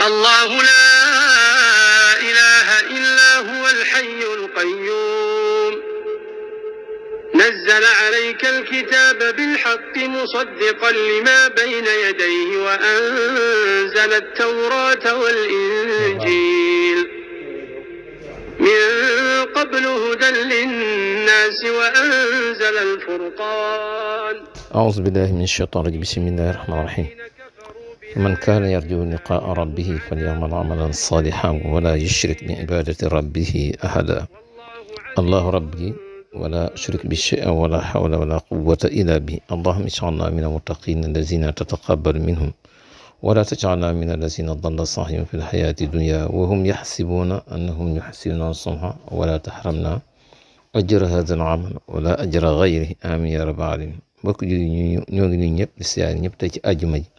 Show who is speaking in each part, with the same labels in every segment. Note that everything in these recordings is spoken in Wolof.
Speaker 1: الله لا إله إلا هو الحي القيوم نزل عليك الكتاب بالحق مصدقا لما بين يديه وأنزل التوراة والإنجيل من قبل هدى للناس وأنزل الفرقان.
Speaker 2: أعوذ بالله من الشيطان الرجيم. بسم الله الرحمن الرحيم. من كان يرجو لقاء ربه فليعمل عملا صالحا ولا يشرك بعبادة ربه أحدا. الله ربي ولا أشرك به شيئا ولا حول ولا قوة إلا به. اللهم اجعلنا من المتقين الذين تتقبل منهم ولا تجعلنا من الذين ضل صاحبهم في الحياة الدنيا وهم يحسبون أنهم يحسنون صنعا ولا تحرمنا أجر هذا العمل ولا أجر غيره. آمين يا رب العالمين. mbokk julli ñoo ngi nuyu ñëpp di siyaare ñëpp tey ci àjjuma ji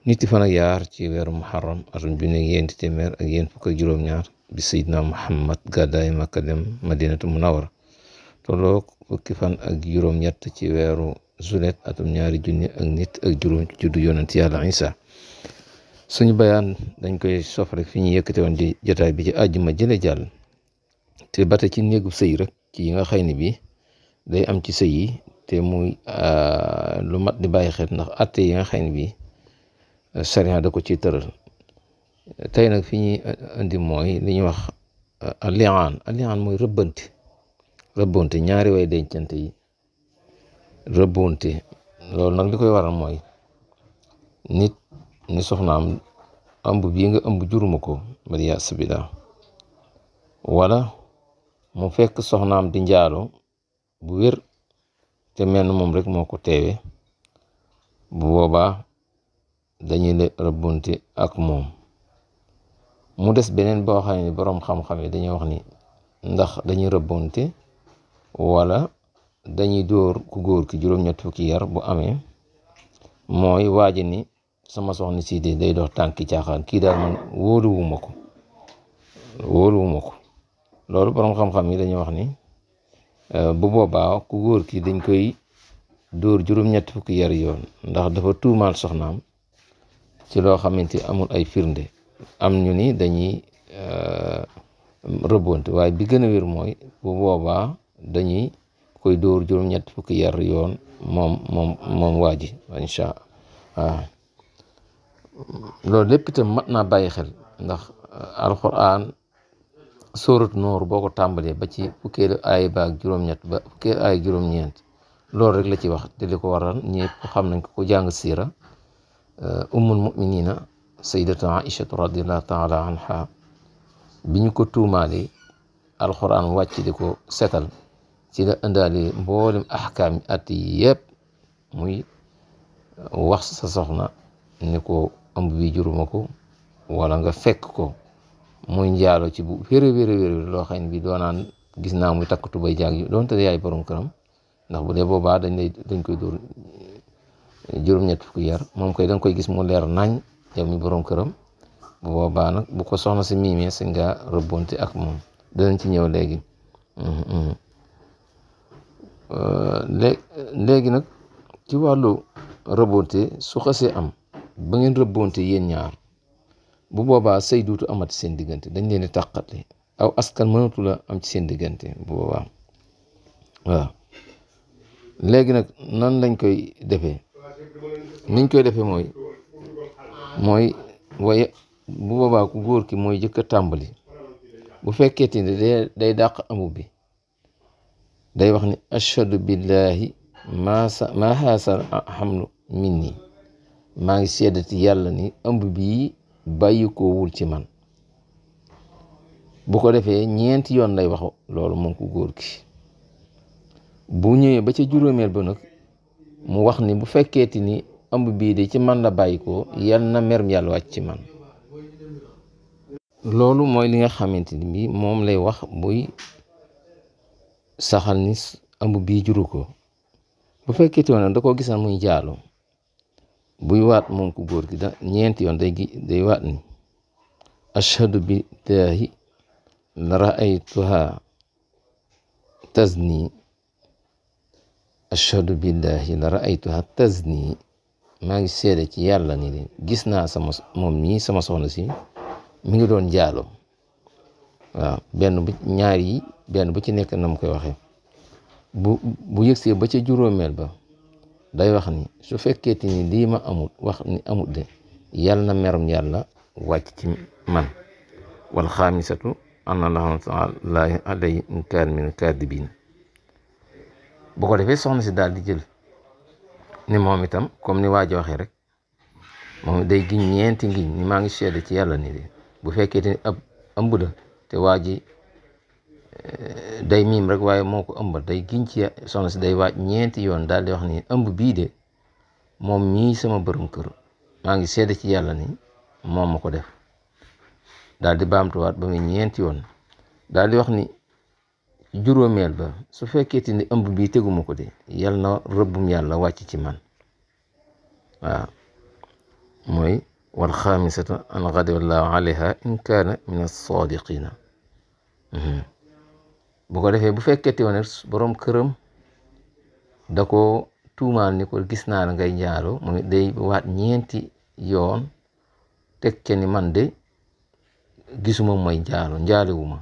Speaker 2: ñetti fan ak yaar ci weeru muharram atum junne ñeenti téeméer ak yéen fukk ak juróom-ñaar bi Seydina Muhammad gàddaay Makka dem Madinatu Munawwara tolloog fukki fan ak juróom-ñett ci weeru Zulet atum ñaari junne ak nit ak juróom ci juddu yonent Yàlla Isa. suñu bayaan dañ koy sof rek fi ñu yëkkate woon ci jotaay bi ci àjjuma jële jàll te bata ci néegu sëy rek ci yi nga xëy ni bi day am ci sëy yi te muy lu mat di bàyyi xel ndax atte yi nga xam ne bi sariya da ko ci tëral. tey nag fi ñuy indi mooy li ñuy wax alian mooy rëbbonte ñaari way dencante yi rëbbonte. loolu nag li koy waral mooy nit ni soxnaam ëmb bii nga ëmb juruma ko bariya sabila wala mu fekk soxnaam di njaalo bu wér te mel moom rek moo ko teewe bu boobaa dañuy rëbbonte ak moom. mu des beneen boo xam ne boroom xam-xam yi dañuy wax ni ndax dañuy rëbbonte wala dañuy dóor ku góor ki juróom-ñett fukki yar bu amee mooy waaji ni sama soxna si day dox tànki caaxaan kii daal man wóoluwuma ko loolu boroom xam-xam yi dañuy wax ni bu boobaa ku góor ki dañ koy dóor juróom-ñett fukki yar yoon ndax dafa tuumaal soxnaam ci loo xamante amul ay firnde. am ñu ni dañuy rëbbonte waaye bi gën a wér mooy bu boobaa dañuy koy dóor juróom-ñett fukki yar yoon moom waa ji incha allah. loolu lépp itam mat naa bàyyi xel ndax alquran sóorat Nuur boo ko tàmbalee ba ci fukkeelu aay ba ak juróom-ñett ba fukkeelu aay juróom-ñeent loolu rek la ci wax te li ko waral ñëpp xam nañ ko jàng siira ummul muminina sayyidatu Aïchatu radiyallahu taala anha bi ñu ko tuumaale alquran wàcc di ko setal ci la indaale mboolem ahkaam at yi yëpp muy wax sa soxna ni ko ëmb bi juruma ko wala nga fekk ko muy njaalo ci bu wér loo xam ne bi doonaan gis naa muy takk tubay jaag yu doonte yaay borom këram ndax bu dee boobaa dañ koy dóor juróom-ñett fukki yar moom koy danga koy gis mu leer nañ yow mi borom këram bu boobaa nag bu ko soxna si miimee si nga rëbbonte ak moom danañ ci ñëw léegi. léegi nag ci wàllu rëbbonte su xasee am ba ngeen rëbbonte yéen ñaar bu boobaa sëy duutu amati seen diggante dañ leen di tàqale aw askan mënatu la am ci seen diggante bu boobaa waaw. léegi nag nan lañ koy defee niñ koy defee mooy waaye bu boobaa ku góor ki mooy jëkk a tàmbali bu fekkee ne day dàq amu bi day wax ni ashhadu billahi ma haasal hamlu minni maa ngi seddati yàlla ni ëmb bii bàyyi ko wul ci man. bu ko defee ñeenti yoon lay wax loolu moom ku góor ki bu ñëwee ba ca juróomeel ba nag mu wax ni bu fekkeeti ni ëmb bii de ci man la bàyyi ko yal na merum yàlla wàcc ci man. loolu mooy li nga xamante ni bi moom lay wax buy saxal ni ëmb bii juru ko. bu fekkeeti woon nag da koo gisal muy jaalo buy waat moom ku góor gi ñeenti yoon day waat ni ashhadu billahi la ra'aytuha tazni ashhadu billahi la ra'aytuha tazni maa ngi seede ci yàlla ni leen gis naa sama moom mii sama soxna si mi ngi doon njaaloo waaw ñaar yi benn bu ci nekk nam koy waxee bu yëgsee ba ca juróomeel ba day wax ni su fekkeeti ni lii ma amut wax ni amut de yàlla na merum yàlla wàcc ci man wal xaamisatu anna Allaha taala alayhi in kaan min kaadibiin bu ko defee soxna si daal di jël ni moom itam comme ni waa ji waxee rek moom day giñ ñeenti ngiñ ni maa ngi seede ci yàlla ni de bu fekkee te ab ëmb la te waa ji day miim rek waaye moo ko ëmbal day giñ ci soxna si day waaj ñeenti yoon daal di wax ni ëmb bii de moom mii sama borom kër maa ngi seede ci yàlla ni moom ma ko def daal di baamtuwaat ba muy ñeenti yoon daal di wax ni juróomeel ba su fekkee ni ëmb bii teguma ko de yal na rëbbum yàlla wàcc ci man waaw mooy wal xaamisatu an ghadiba Allahu alayha in kaana min as-saadiqina bu ko defee bu fekkee woon borom këram da ko tuumaal ni ko gis naa la ngay njaaloo moom day waat ñeenti yoon teg ke ni man de gisuma mooy njaalewuma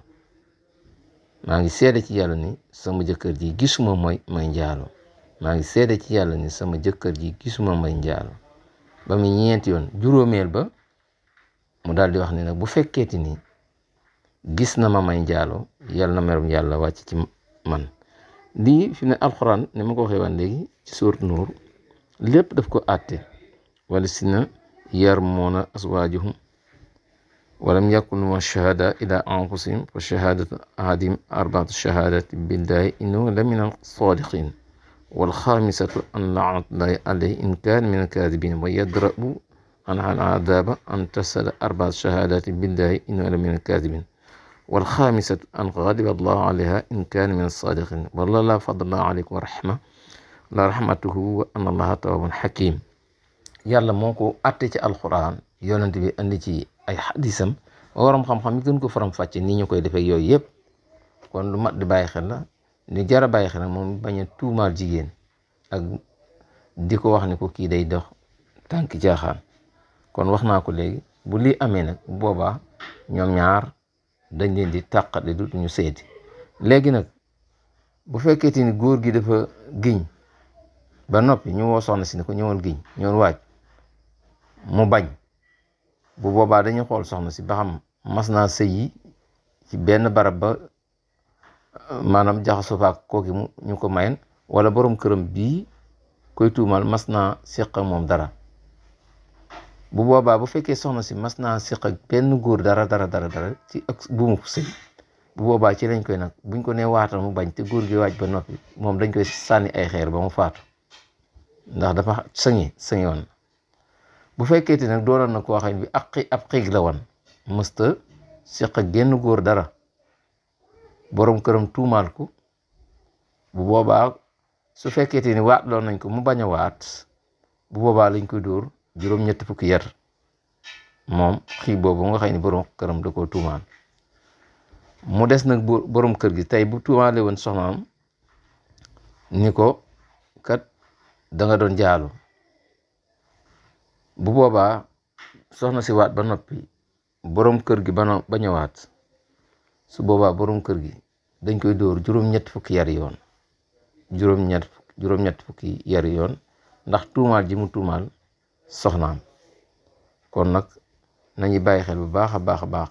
Speaker 2: maa ngi seede ci yàlla ni sama jëkkër ji gisuma may njaaloo maa ngi seede ci yàlla ni sama jëkkër ji gisuma may njaaloo ba mu ñeenti yoon juróomeel ba mu daal di wax ni nag bu fekkeeti ni gis na ma may njaaloo yàlla na merum yàlla wàcc ci man lii fi ne alxuraan ni ma ko waxee waan léegi ci surat Nuur lépp daf ko àtte wala si na yarmuuna aswaajahum walam yakunu shahada ila anfusihim fa shahadatu ahadihim arbaatu shahadati billahi innahu la min as-sadiqin wal xaamisatu an laanatullahi alayhi in kaana min al-kaadibin wa yadra'u anha al-adaba an tasala arbaatu shahadati billahi innahu la min al-kaadibin wal xaamisatu an ghadiba Allahu alayha in kaana min as-sadiqin wallaahu fadlullahi alaykum wa rahmatuhu wa anna Allaha tawwabun hakim. yàlla moo ko àtte ci alquran yonent bi andi ci ay xadisam waram xam-xam yi gën ko faram fàcce ni ñu koy defee yooyu yëpp kon lu mat di bàyyi xel la ni jara bàyyi xel moom bañ a tuumaal jigéen ak di ko wax ni ko kii day dox tànki jaaxaan kon wax naa ko léegi bu lii amee nag boobaa ñoom ñaar dañ leen di tàqale du ñu seeti léegi nag bu fekkee ni góor gi dafa giñ ba noppi ñu woo soxna si ne ko ñëwal giñ ñëwal waaj mu bañ bu boobaa dañuy xool soxna si ba xam mas naa sëyi ci benn barab ba maanaam jaxasoo faak kooki ñu ko mayen wala borom këram bii koy tuumal mas naa séq ak moom dara bu boobaa bu fekkee soxna si mas naa séq ak benn góor dara ci ak buumu sëy bu boobaa ci lañ koy nag buñ ko nee waatal mu bañ te góor gi waaj ba noppi moom dañ koy sànni ay xeer ba mu faatu ndax dafa sëñoon bu fekkee te nag doonoon na koo xam ne bi ab xiig la woon mësta séq ak genn góor dara borom këram tuumaal ko bu boobaa su fekkee te ni waat loon nañ ko mu bañ a waat bu boobaa lañ koy dóor juróom-ñetti fukki yar moom xiig boobu nga xam ne borom këram da koo tuumaal mu des nag borom kër gi tey bu tuumaale woon soxnaam ni ko kat da nga doon jaalu bu boobaa soxna si waat ba noppi borom kër gi bañ a waat su boobaa borom kër gi dañ koy dóor juróom-ñetti fukki yari yoon juróom-ñetti fukki yari yoon ndax tuumaal ji mu tuumaal soxnaam kon nag nañu bàyyi xel bu baax a baax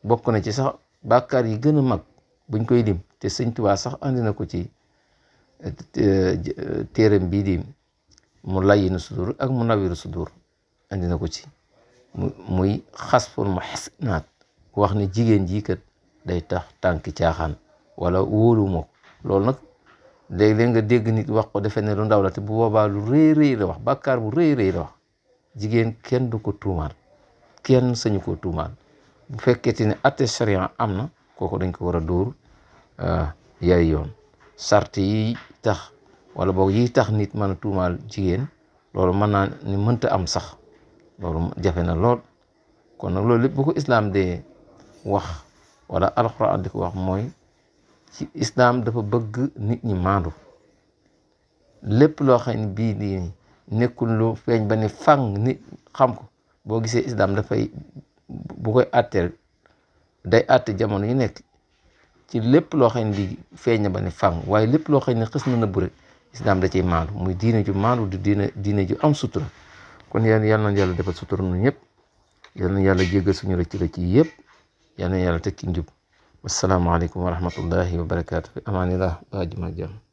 Speaker 2: bokk na ci sax bàkkaar yi gën a mag buñ koy lim te Sëñ Tuubaa sax andi na ko ci téeram bii di mu layyinu sudur ak mu nawiru sudur andi na ko ci muy xasful muhsinaat wax ne jigéen ji kat day tax tànki caaxaan wala wóoluwuma ko loolu nag léeg-léeg nga dégg nit wax ko defe ne lu ndaw la te bu boobaa lu rëy la wax bàkkaar bu rëy la wax jigéen kenn du ko tuumaal kenn sañu ko tuumaal bu fekkee ne atte sharia am na kooku dañ ko war a dóor yaay yoon sart yi tax wala boog yi tax nit mën a tuumaal jigéen loolu mën naa ni mënta am sax loolu jafe na lool kon nag loolu lépp bu ko islaam dee wax wala alxuraan di ko wax mooy ci islaam dafa bëgg nit ñi maandu lépp loo xam ne bii di nekkul lu feeñ ba ni fang nit xam ko boo gisee islaam dafay bu koy àtteel day àtte jamono yi nekk ci lépp loo xam ne di feeñ na ba ne fang waaye lépp loo xam ne xës na nëbbu rek islam da ciy maalu muy diine ju maalu di diine ju am sutura kon yàlla na yàlla defal sutura nu ñëpp yàlla na yàlla jéggal suñu rëcc yi yëpp yàlla na yàlla tekki njub wasalaamaaleykum wa rahmatullahi wa barakaatu amaanillah ba àjjuma ak jàmm